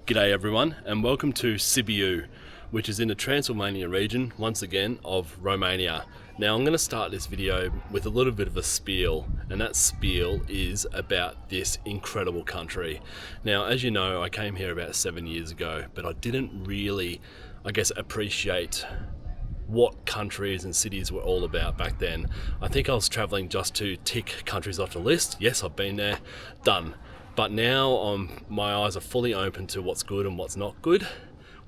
G'day everyone, and welcome to Sibiu, which is in the Transylvania region, once again, of Romania. Now I'm going to start this video with a little bit of a spiel, and that spiel is about this incredible country. Now, as you know, I came here about 7 years ago, but I didn't really, appreciate what countries and cities were all about back then. I think I was traveling just to tick countries off the list. Yes, I've been there, done. But now my eyes are fully open to what's good and what's not good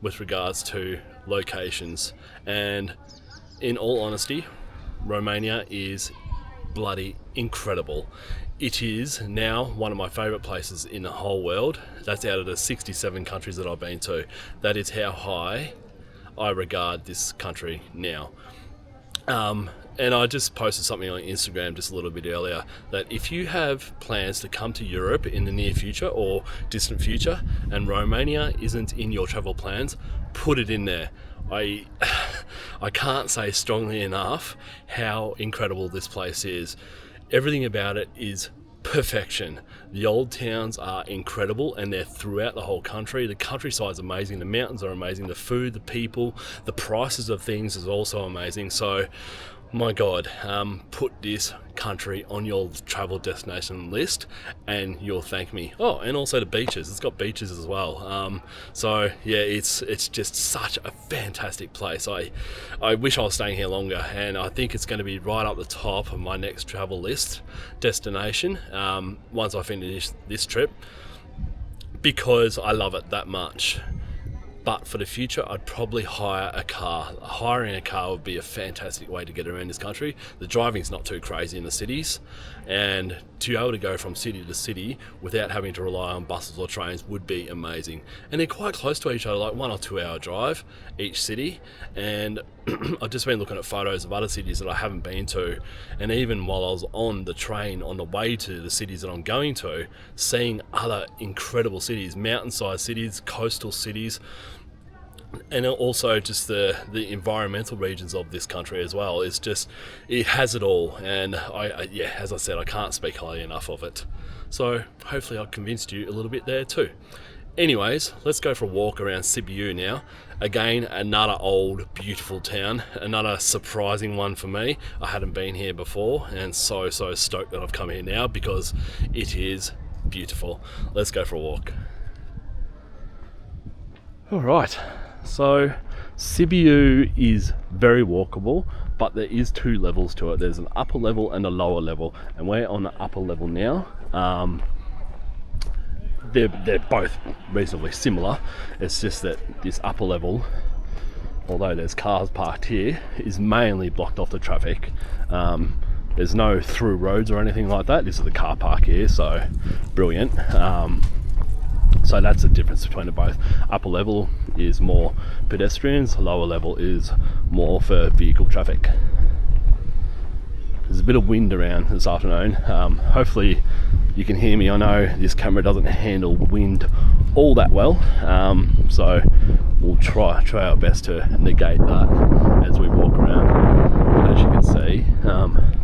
with regards to locations. And in all honesty, Romania is bloody incredible. It is now one of my favourite places in the whole world. That's out of the 67 countries that I've been to. That is how high I regard this country now. And I just posted something on Instagram just a little bit earlier that if you have plans to come to Europe in the near future or distant future and Romania isn't in your travel plans, put it in there. I can't say strongly enough how incredible this place is. Everything about it is perfection. The old towns are incredible and they're throughout the whole country. The countryside's amazing, the mountains are amazing, the food, the people, the prices of things is also amazing. So my God, put this country on your travel destination list and you'll thank me. Oh, and also the beaches. It's got beaches as well. So yeah, it's just such a fantastic place. I wish I was staying here longer, and I think it's going to be right up the top of my next travel list destination once I finish this trip, because I love it that much. But for the future, I'd probably hire a car. Hiring a car would be a fantastic way to get around this country. The driving's not too crazy in the cities, and to be able to go from city to city without having to rely on buses or trains would be amazing. And they're quite close to each other, like 1 or 2 hour drive each city. And I've just been looking at photos of other cities that I haven't been to, and even while I was on the train on the way to the cities that I'm going to, seeing other incredible cities, mountainside cities, coastal cities, and also just the environmental regions of this country as well. It's just, it has it all, and yeah, as I said, I can't speak highly enough of it. So hopefully I've convinced you a little bit there too. Anyways, let's go for a walk around Sibiu now. Again, another old beautiful town, another surprising one for me. I hadn't been here before, and so stoked that I've come here now because it is beautiful. Let's go for a walk. All right. So Sibiu is very walkable, but there is 2 levels to it. There's an upper level and a lower level, and we're on the upper level now. They're both reasonably similar. It's just that this upper level, although there's cars parked here, is mainly blocked off the traffic. There's no through roads or anything like that. This is the car park here, so brilliant. So that's the difference between the both. Upper level is more pedestrians, lower level is more for vehicle traffic. There's a bit of wind around this afternoon. Hopefully you can hear me. I know this camera doesn't handle wind all that well, so we'll try our best to negate that as we walk around. But as you can see,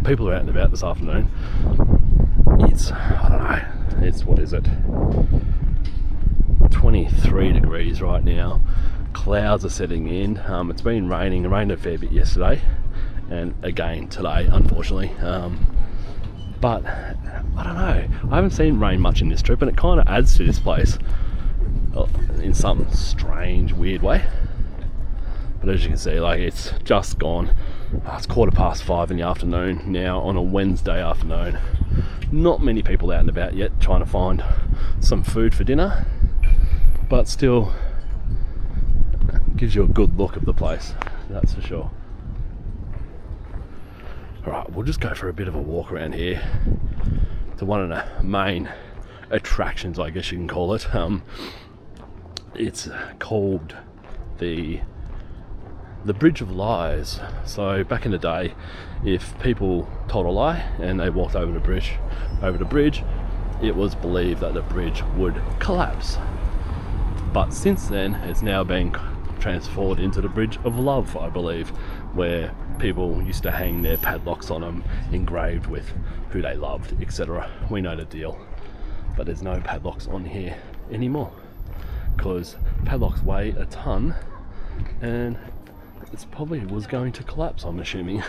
people are out and about this afternoon. It's, I don't know, it's, what is it? 23 degrees right now. Clouds are setting in. It's been raining. It rained a fair bit yesterday and again today, unfortunately. But I don't know, I haven't seen rain much in this trip, and it kind of adds to this place in some strange weird way. But as you can see, like, it's just gone. It's 5:15 in the afternoon now on a Wednesday afternoon. Not many people out and about yet trying to find some food for dinner, but still gives you a good look of the place, that's for sure. Alright, we'll just go for a bit of a walk around here to one of the main attractions, I guess you can call it. It's called the Bridge of Lies. So back in the day, if people told a lie and they walked over the bridge, it was believed that the bridge would collapse. But since then, it's now been transformed into the Bridge of Love, I believe, where people used to hang their padlocks on them, engraved with who they loved, etc. We know the deal, but there's no padlocks on here anymore. because padlocks weigh a ton and it probably was going to collapse, I'm assuming.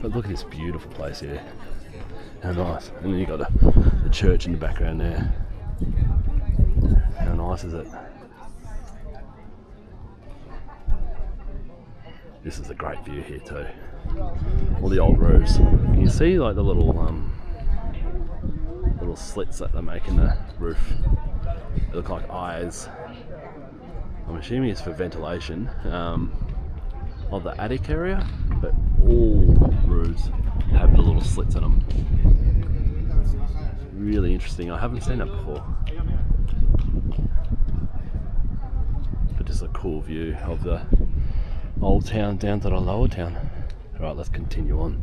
But look at this beautiful place here. How nice. And then you got the church in the background there. How nice is it? This is a great view here too. All the old roofs. Can you see like the little slits that they make in the roof? They look like eyes. I'm assuming it's for ventilation of the attic area, but all roofs have the little slits in them. Really interesting. I haven't seen that before. But just a cool view of the old town down to the lower town. Alright, let's continue on.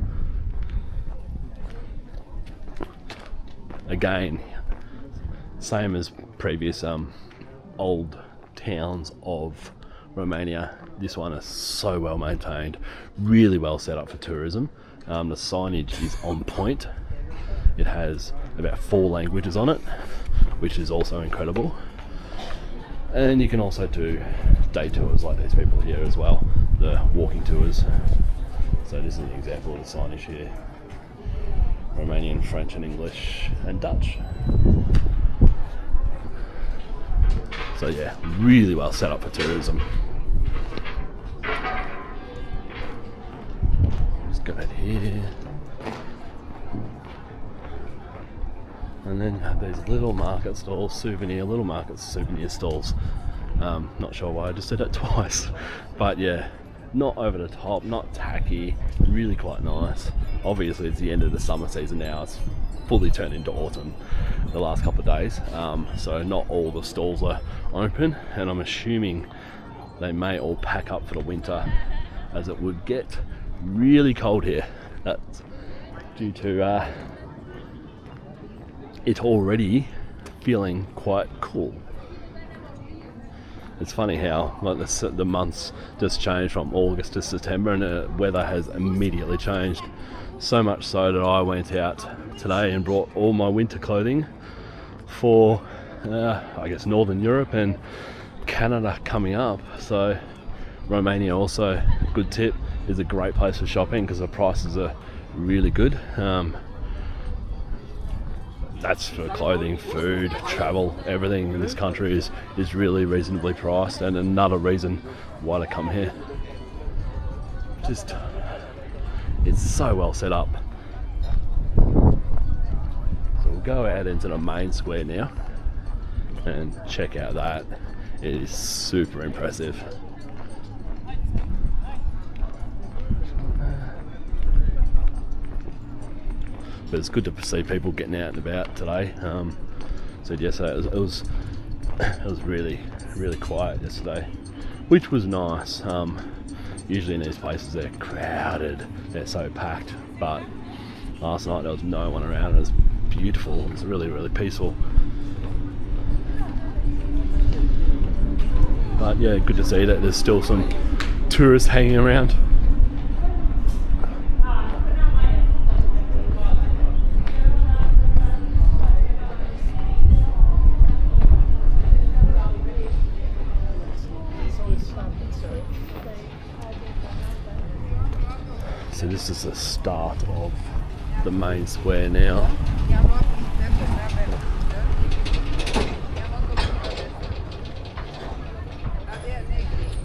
Again, same as previous old towns of Romania, this one is so well maintained, really well set up for tourism. The signage is on point. It has about 4 languages on it, which is also incredible. And you can also do day tours like these people here as well, the walking tours. So this is an example of the signage here. Romanian, French and English and Dutch. So yeah, really well set up for tourism. Just go ahead here. And then you have these little market stalls, souvenir stalls. Not sure why I just did it twice. But yeah, not over the top, not tacky, really quite nice. Obviously it's the end of the summer season now, it's fully turned into autumn the last couple of days. So not all the stalls are open, and I'm assuming they may all pack up for the winter, as it would get really cold here. That's due to it already feeling quite cool. It's funny how like the months just changed from August to September, and the weather has immediately changed. So much so that I went out today and brought all my winter clothing for I guess Northern Europe and Canada coming up. So Romania also, good tip, is a great place for shopping because the prices are really good. That's for clothing, food, travel, everything in this country is really reasonably priced, and another reason why to come here. Just, it's so well set up. So we'll go out into the main square now and check out that. It is super impressive. But it's good to see people getting out and about today. So yesterday it was really quiet yesterday, which was nice. Usually in these places they're crowded, they're so packed, but last night there was no one around. It was beautiful. It was really peaceful. But yeah, good to see that there's still some tourists hanging around. So this is the start of the main square now.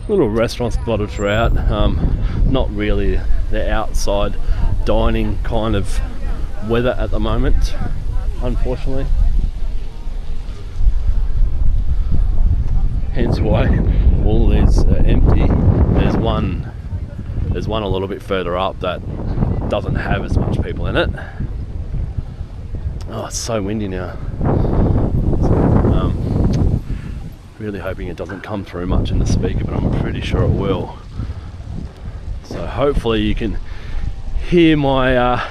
Little restaurants dotted throughout. Not really the outside dining kind of weather at the moment, unfortunately. Hence why all these are empty. There's one a little bit further up that doesn't have as much people in it. Oh, it's so windy now. Really hoping it doesn't come through much in the speaker, but I'm pretty sure it will. So hopefully you can hear my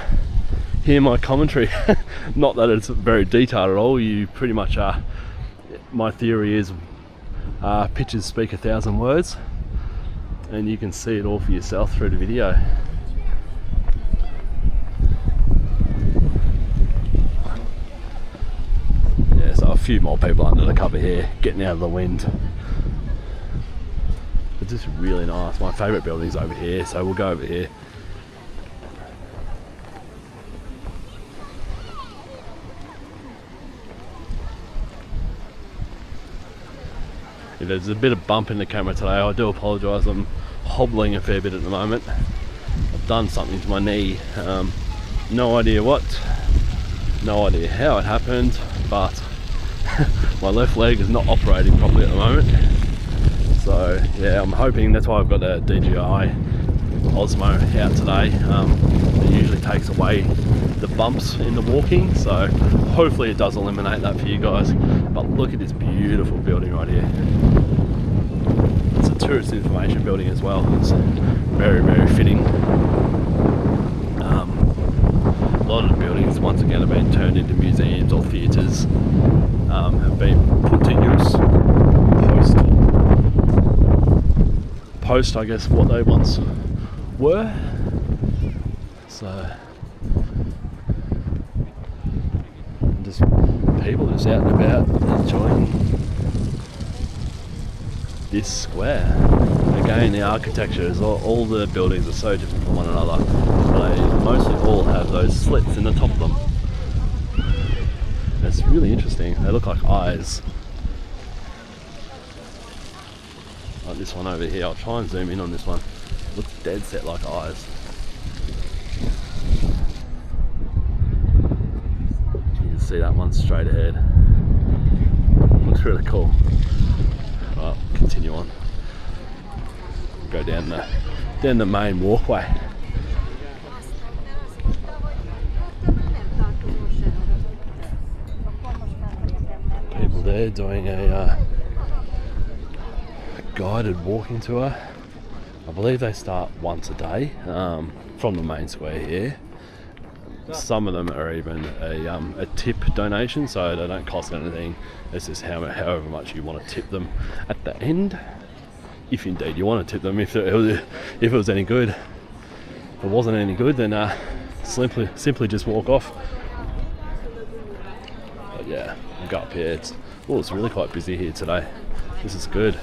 commentary. Not that it's very detailed at all. You pretty much my theory is pictures speak 1,000 words, and you can see it all for yourself through the video. Yeah, so few more people under the cover here, getting out of the wind. It's just really nice. My favourite building's over here, so we'll go over here. If there's a bit of bump in the camera today, I do apologise. I'm hobbling a fair bit at the moment. I've done something to my knee. No idea what, no idea how it happened, but my left leg is not operating properly at the moment. So yeah, I'm hoping, that's why I've got a DJI Osmo out today. It usually takes away the bumps in the walking, so hopefully it does eliminate that for you guys. But look at this beautiful building right here. It's a tourist information building as well. It's very, very fitting. A lot of the buildings once again have been turned into museums or theatres, have been put to use post I guess what they once were. So just people just out and about enjoying this square. Again, the architecture is all the buildings are so different from one another. They mostly all have those slits in the top of them. And it's really interesting. They look like eyes. Like this one over here. I'll try and zoom in on this one. It looks dead set like eyes. You can see that one straight ahead. Looks really cool. Well, continue on. Go down the main walkway. People there doing a guided walking tour. I believe they start once a day from the main square here. Some of them are even a tip donation, so they don't cost anything. It's just however much you want to tip them at the end, if indeed you want to tip them. If it was any good. If it wasn't any good, then simply just walk off. But yeah, we'll go up here. It's really quite busy here today. This is good.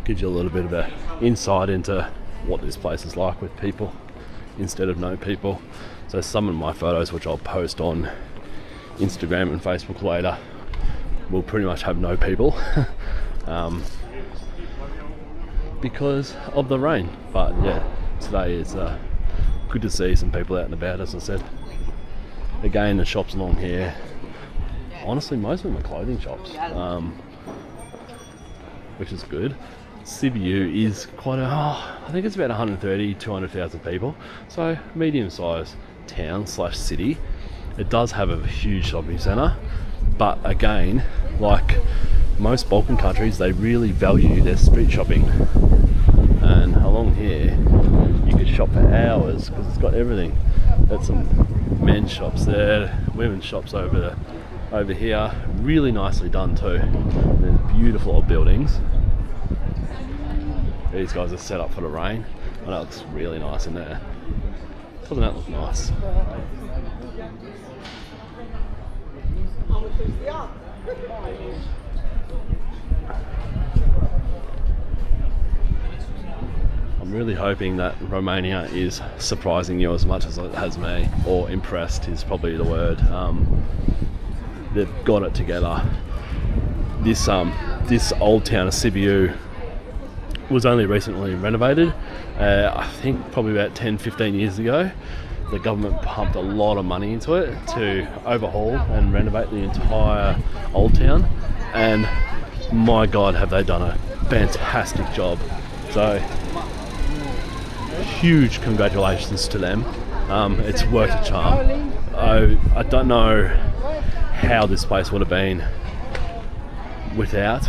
Gives you a little bit of an insight into what this place is like with people instead of no people. So some of my photos, which I'll post on Instagram and Facebook later, will pretty much have no people because of the rain. But yeah, today is good to see some people out and about, as I said. Again, the shops along here, honestly most of them are clothing shops, which is good. Sibiu is quite I think it's about 130-200,000 people, so medium-sized town / city. It does have a huge shopping centre, but again, like most Balkan countries, they really value their street shopping. And along here, you could shop for hours because it's got everything. There's some men's shops there, women's shops over here. Really nicely done too. There's beautiful old buildings. These guys are set up for the rain. And that looks really nice in there. Doesn't that look nice? I'm really hoping that Romania is surprising you as much as it has me, or impressed is probably the word. They've got it together. This old town of Sibiu was only recently renovated. I think probably about 10-15 years ago. The government pumped a lot of money into it to overhaul and renovate the entire old town, and my God, have they done a fantastic job. So huge congratulations to them. It's worth a charm. I don't know how this place would have been without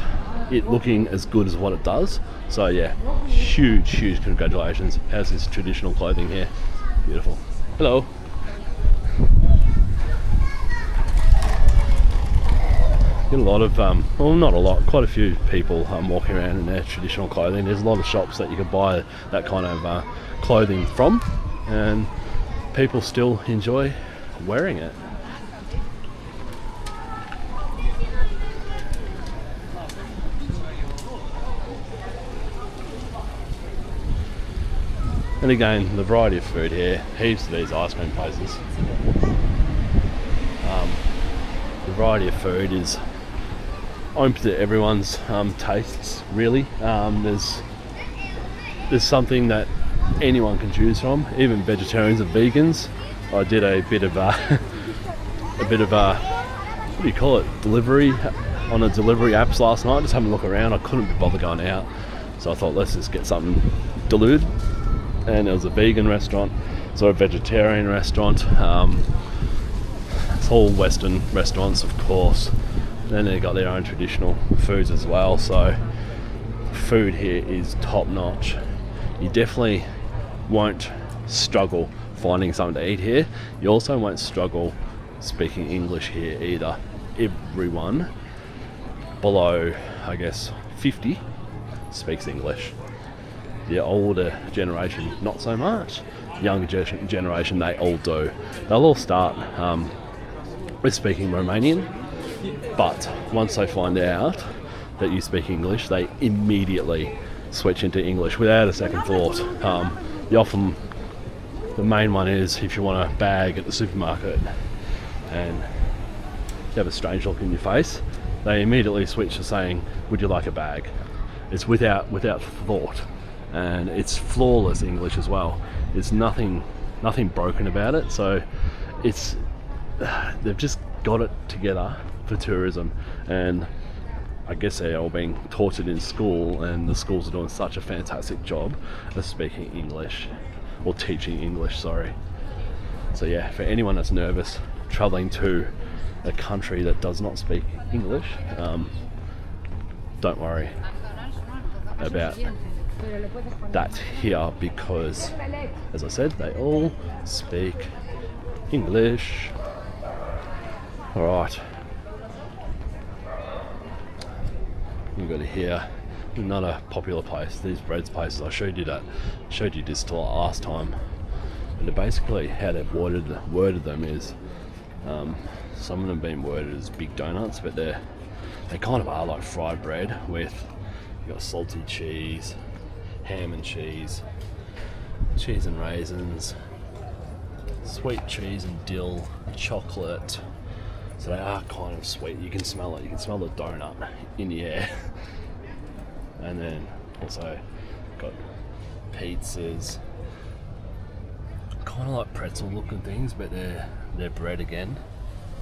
it looking as good as what it does. So yeah, huge congratulations. How's this traditional clothing here? Beautiful. Hello. Get a lot of, well, not a lot, quite a few people walking around in their traditional clothing. There's a lot of shops that you can buy that kind of clothing from, and people still enjoy wearing it. And again, the variety of food here, heaps of these ice cream places. The variety of food is open to everyone's tastes, really. There's something that anyone can choose from, even vegetarians and vegans. I did a bit of what do you call it, delivery on a delivery apps last night, just having a look around. I couldn't be bothered going out, so I thought let's just get something delivered. And it was a vegan restaurant, so a vegetarian restaurant. It's all Western restaurants, of course. Then they got their own traditional foods as well, so food here is top notch. You definitely won't struggle finding something to eat here. You also won't struggle speaking English here either. Everyone below, I guess, 50 speaks English. The older generation, not so much. Younger generation, they all do. They'll all start with speaking Romanian, but once they find out that you speak English, they immediately switch into English without a second thought. The main one is if you want a bag at the supermarket and you have a strange look in your face, they immediately switch to saying, would you like a bag? It's without thought, and it's flawless English as well. There's nothing broken about it, so they've just got it together for tourism. And I guess they're all being taught it in school, and the schools are doing such a fantastic job of speaking English, or teaching English, sorry. So yeah, for anyone that's nervous traveling to a country that does not speak English, don't worry about that here, because as I said, they all speak English. Alright, we've got here another popular place, these breads places. I showed you this till last time, and basically how they've worded them is some of them being worded as big donuts, but they kind of are like fried bread with, you got salty cheese, ham and cheese and raisins, sweet cheese and dill, chocolate. So they are kind of sweet. You can smell it. You can smell the donut in the air. And then also got pizzas, kind of like pretzel looking things, but they're bread again.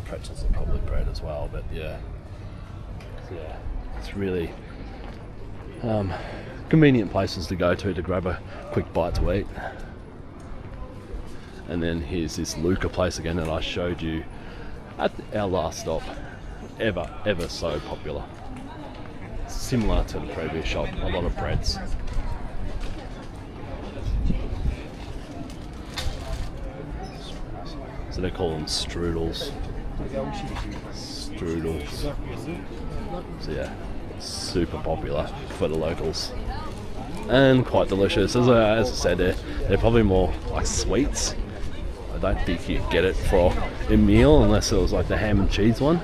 Pretzels are probably bread as well, but yeah, it's really convenient places to go to grab a quick bite to eat. And then here's this Luca place again that I showed you at our last stop. Ever so popular. Similar to the previous shop, a lot of breads. So they call them strudels. So yeah, super popular for the locals. And quite delicious. As I said, they're probably more like sweets. I don't think you get it for a meal unless it was like the ham and cheese one,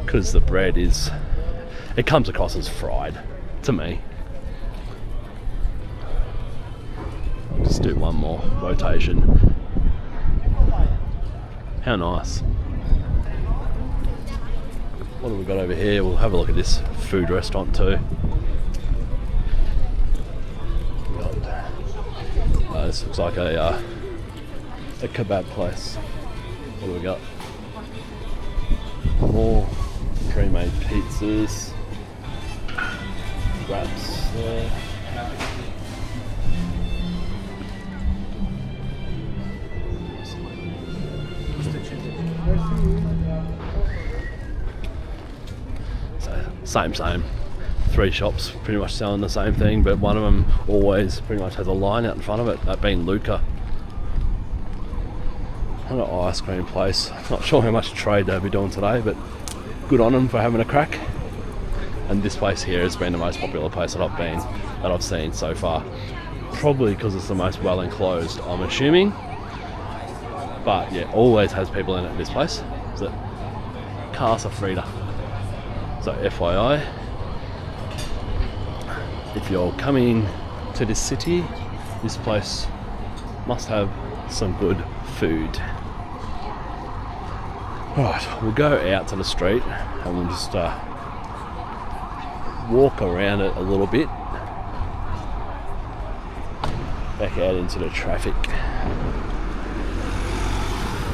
because the bread it comes across as fried to me. I'll just do one more rotation. How nice. What have we got over here? We'll have a look at this food restaurant too. This looks like a kebab place. What do we got? More pre-made pizzas, wraps there. So same. 3 shops pretty much selling the same thing, but one of them always pretty much has a line out in front of it, that being Luca. Another ice cream place. Not sure how much trade they'll be doing today, but good on them for having a crack. And this place here has been the most popular place that I've seen so far. Probably because it's the most well enclosed, I'm assuming. But yeah, always has people in it, this place. So Casa Frida. So FYI, if you're coming to this city This place must have some good food. Right, we'll go out to the street and we'll just walk around it a little bit, back out into the traffic.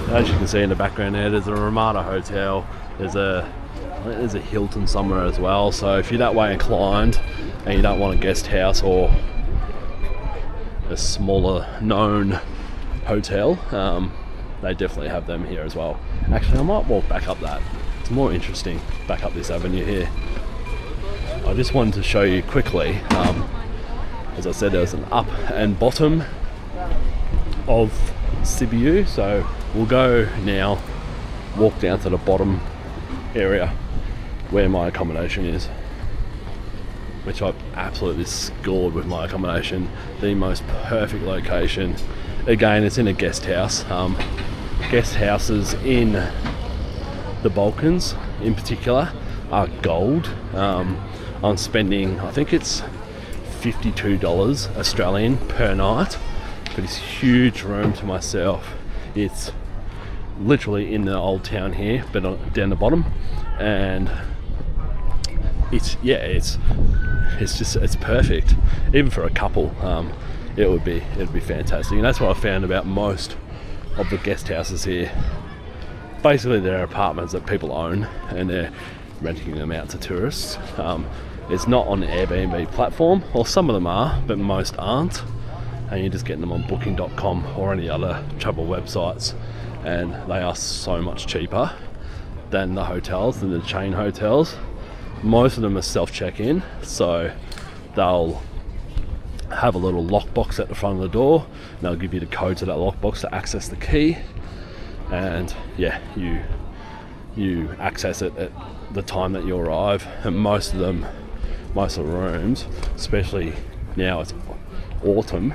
As you can see in the background there's a Ramada hotel, I think there's a Hilton somewhere as well, so if you're that way inclined and you don't want a guest house or a smaller known hotel, they definitely have them here as well. Actually, I might walk back up that. It's more interesting back up this avenue here. I just wanted to show you quickly, as I said, there's an up and bottom of Sibiu, so we'll go now, walk down to the bottom area where my accommodation is, which I've absolutely scored with my accommodation. The most perfect location. Again, it's in a guest house. Guest houses in the Balkans in particular are gold. I'm spending, I think it's $52 Australian per night for this huge room to myself. It's literally in the old town here, but down the bottom, and it's perfect, even for a couple. It'd be fantastic, and that's what I found about most of the guest houses here. Basically, they're apartments that people own, and they're renting them out to tourists. It's not on the Airbnb platform, or some of them are, but most aren't. And you're just getting them on booking.com or any other travel websites, and they are so much cheaper than the hotels, than the chain hotels. Most of them are self-check-in, so they'll have a little lockbox at the front of the door, and they'll give you the code to that lockbox to access the key, and yeah, you access it at the time that you arrive. And most of the rooms, especially now it's autumn,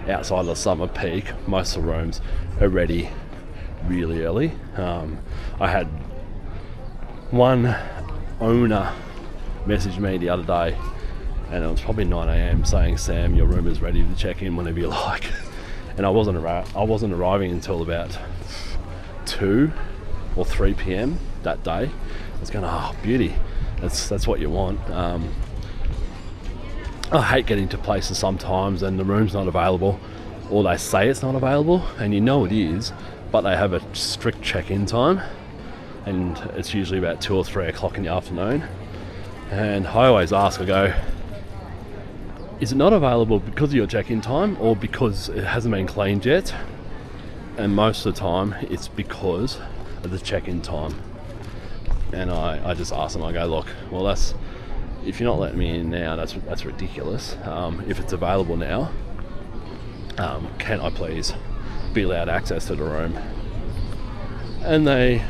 outside of the summer peak, most of the rooms are ready really early. I had one owner message me the other day, and it was probably 9 a.m. saying, "Sam, your room is ready to check in whenever you like." And I wasn't arriving until about 2 or 3 p.m. that day. I was going, "Oh, beauty, that's what you want." I hate getting to places sometimes and the room's not available, or they say it's not available and you know it is, but they have a strict check-in time, and it's usually about 2 or 3 o'clock in the afternoon. And I always ask, I go, is it not available because of your check-in time or because it hasn't been cleaned yet? And most of the time it's because of the check-in time. And I just ask them, I go, look, well, if you're not letting me in now, that's ridiculous. If it's available now, can I please be allowed access to the room? And they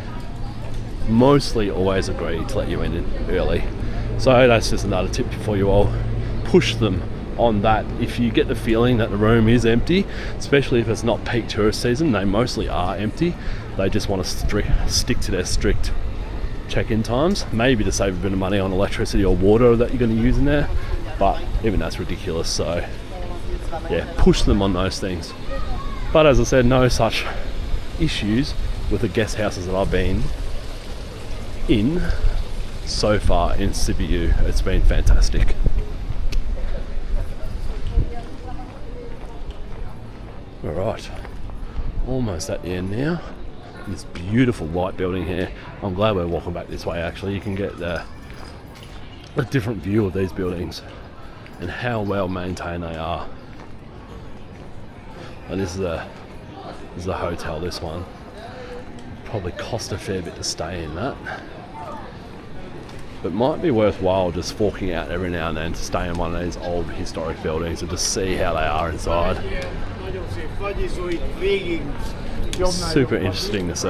mostly always agree to let you in early. So that's just another tip for you all. Push them on that. If you get the feeling that the room is empty, especially if it's not peak tourist season, they mostly are empty. They just want to stick to their strict check-in times, maybe to save a bit of money on electricity or water that you're going to use in there, but even that's ridiculous. So yeah, push them on those things. But as I said, no such issues with the guest houses that I've been in so far in Sibiu. It's been fantastic. Alright, almost at the end now. This beautiful white building here. I'm glad we're walking back this way. Actually, you can get a different view of these buildings and how well maintained they are. And this is a hotel, this one. Probably cost a fair bit to stay in that, but might be worthwhile just forking out every now and then to stay in one of these old historic buildings and just see how they are inside. Super interesting to see.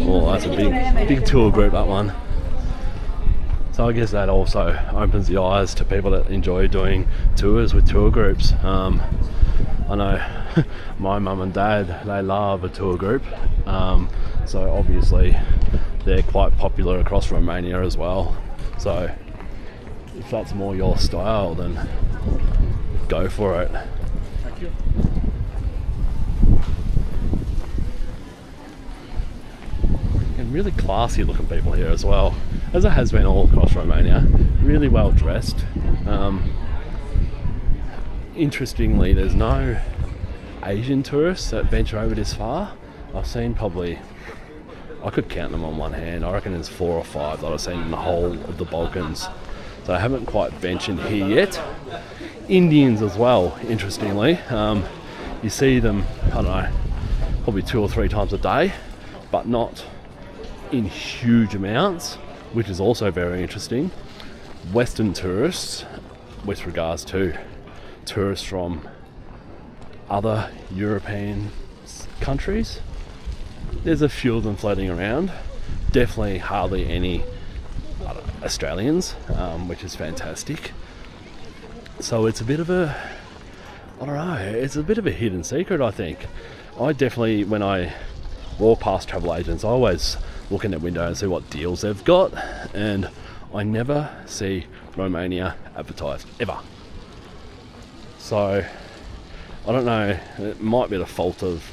Oh, that's a big tour group, that one. So I guess that also opens the eyes to people that enjoy doing tours with tour groups. I know my mum and dad, they love a tour group, so obviously they're quite popular across Romania as well. So if that's more your style, then go for it. Thank you. And really classy looking people here as well, as it has been all across Romania. Really well dressed. Interestingly, there's no Asian tourists that venture over this far. I've seen probably, I could count them on one hand. I reckon there's 4 or 5 that I've seen in the whole of the Balkans. So I haven't quite ventured here yet. Indians as well, interestingly. You see them, I don't know, probably 2 or 3 times a day, but not in huge amounts, which is also very interesting. Western tourists, with regards to tourists from other European countries, there's a few of them floating around. Definitely hardly any Australians, which is fantastic. So it's a bit of a, I don't know, it's a bit of a hidden secret, I think. I definitely, when I walk past travel agents, I always look in their window and see what deals they've got, and I never see Romania advertised, ever. So I don't know, it might be the fault of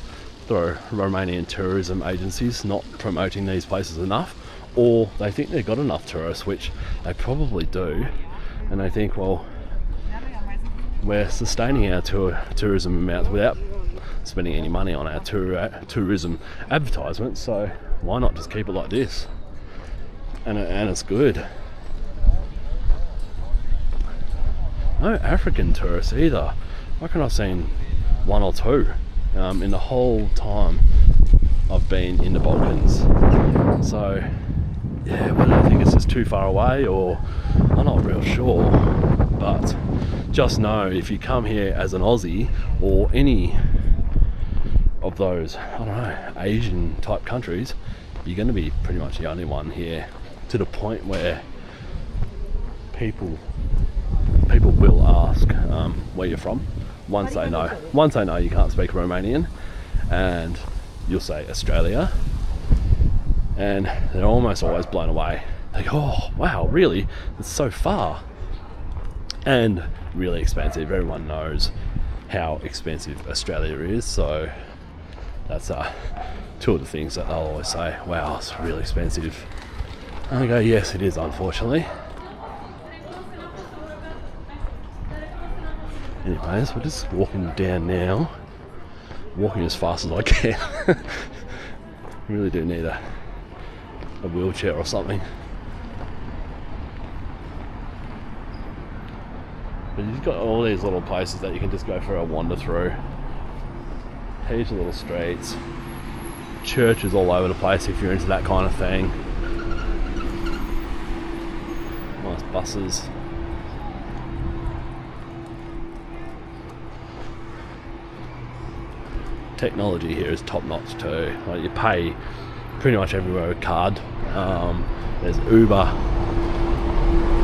the Romanian tourism agencies not promoting these places enough, or they think they've got enough tourists, which they probably do, and they think, well, we're sustaining our tourism amounts without spending any money on our tourism advertisements, so why not just keep it like this? And it's good. No African tourists either. I reckon I've seen 1 or 2 in the whole time I've been in the Balkans. So yeah, whether I think it's just too far away or I'm not real sure, but just know if you come here as an Aussie or any of those, I don't know, Asian type countries, you're going to be pretty much the only one here, to the point where people will ask where you're from. Once they know you can't speak Romanian, and you'll say Australia, and they're almost always blown away. They go, oh wow, really? It's so far. And really expensive. Everyone knows how expensive Australia is, so that's 2 of the things that they'll always say, wow, it's really expensive. And I go, yes it is, unfortunately. Anyways, we're just walking down now, walking as fast as I can. Really do need a wheelchair or something. But you've got all these little places that you can just go for a wander through. Heaps of little streets, churches all over the place if you're into that kind of thing. Nice buses. Technology here is top notch too. Like, you pay pretty much everywhere with card. There's Uber.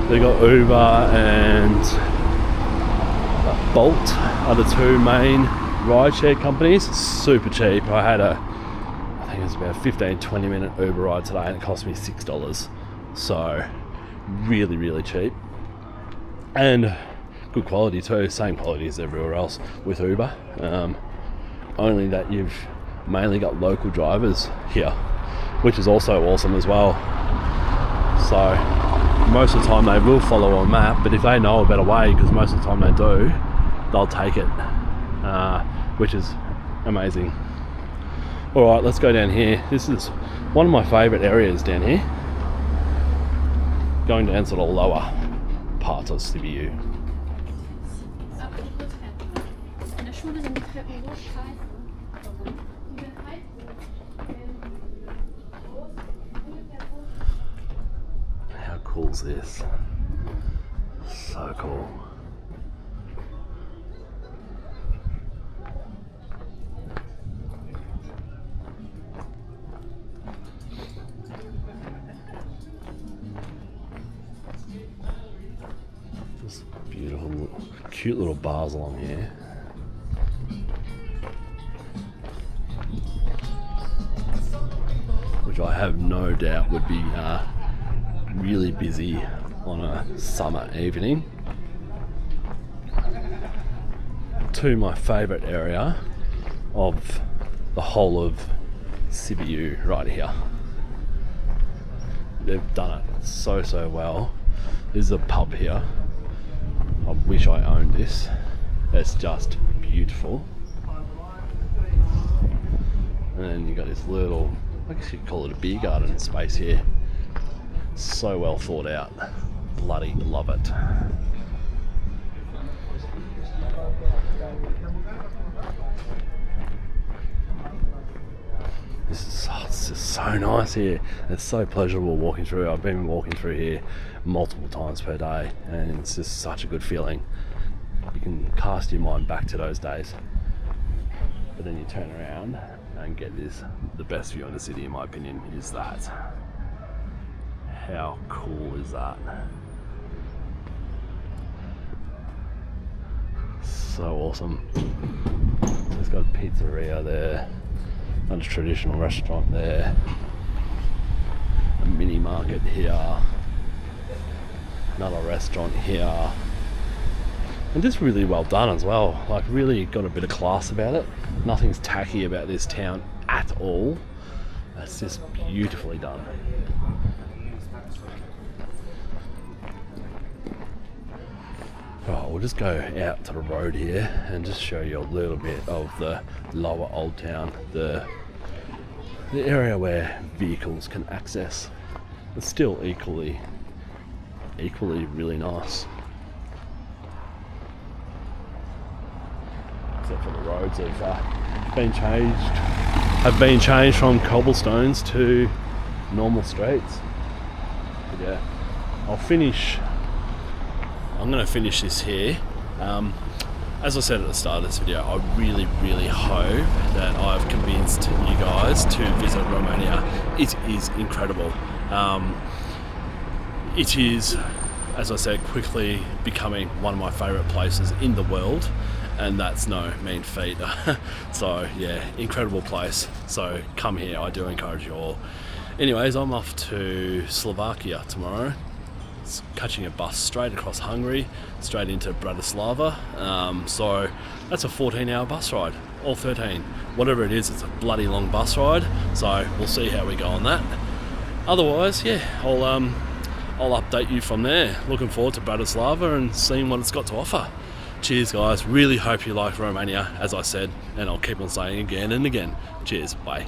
They got Uber and Bolt are the 2 main rideshare companies. Super cheap. I think it was about a 15-20 minute Uber ride today, and it cost me $6. So really, really cheap. And good quality too. Same quality as everywhere else with Uber. Only that you've mainly got local drivers here, which is also awesome as well. So most of the time they will follow a map, but if they know a better way, because most of the time they do, they'll take it, which is amazing. Alright, let's go down here. This is one of my favourite areas down here, going down to the lower part of Sibiu. How cool is this? So cool. Just beautiful, cute little bars along here. Which I have no doubt would be really busy on a summer evening to my favourite area of the whole of Sibiu right here. They've done it so well. There's a pub here. I wish I owned this. It's just beautiful. And then you got this little, I guess you'd call it a beer garden space here. So well thought out. Bloody love it. It's just so nice here. It's so pleasurable walking through. I've been walking through here multiple times per day, and it's just such a good feeling. You can cast your mind back to those days, but then you turn around and get this. The best view of the city, in my opinion, is that. How cool is that? So awesome. It's got a pizzeria there, and a traditional restaurant there, a mini market here, another restaurant here, and just really well done as well. Like, really got a bit of class about it. Nothing's tacky about this town at all. It's just beautifully done. Right, we'll just go out to the road here and just show you a little bit of the lower old town, the area where vehicles can access. It's still equally really nice. Except for the roads have been changed from cobblestones to normal streets. But yeah, I'm going to finish this here. As I said at the start of this video, I really hope that I've convinced you guys to visit Romania. It is incredible. It is, as I said, quickly becoming one of my favourite places in the world, and that's no mean feat. So yeah, incredible place. So come here, I do encourage you all. Anyways, I'm off to Slovakia tomorrow. Catching a bus straight across Hungary, straight into Bratislava. So that's a 14-hour bus ride, or 13, whatever it is. It's a bloody long bus ride. So we'll see how we go on that. Otherwise, yeah, I'll update you from there. Looking forward to Bratislava and seeing what it's got to offer. Cheers, guys. Really hope you like Romania, as I said, and I'll keep on saying again and again. Cheers. Bye.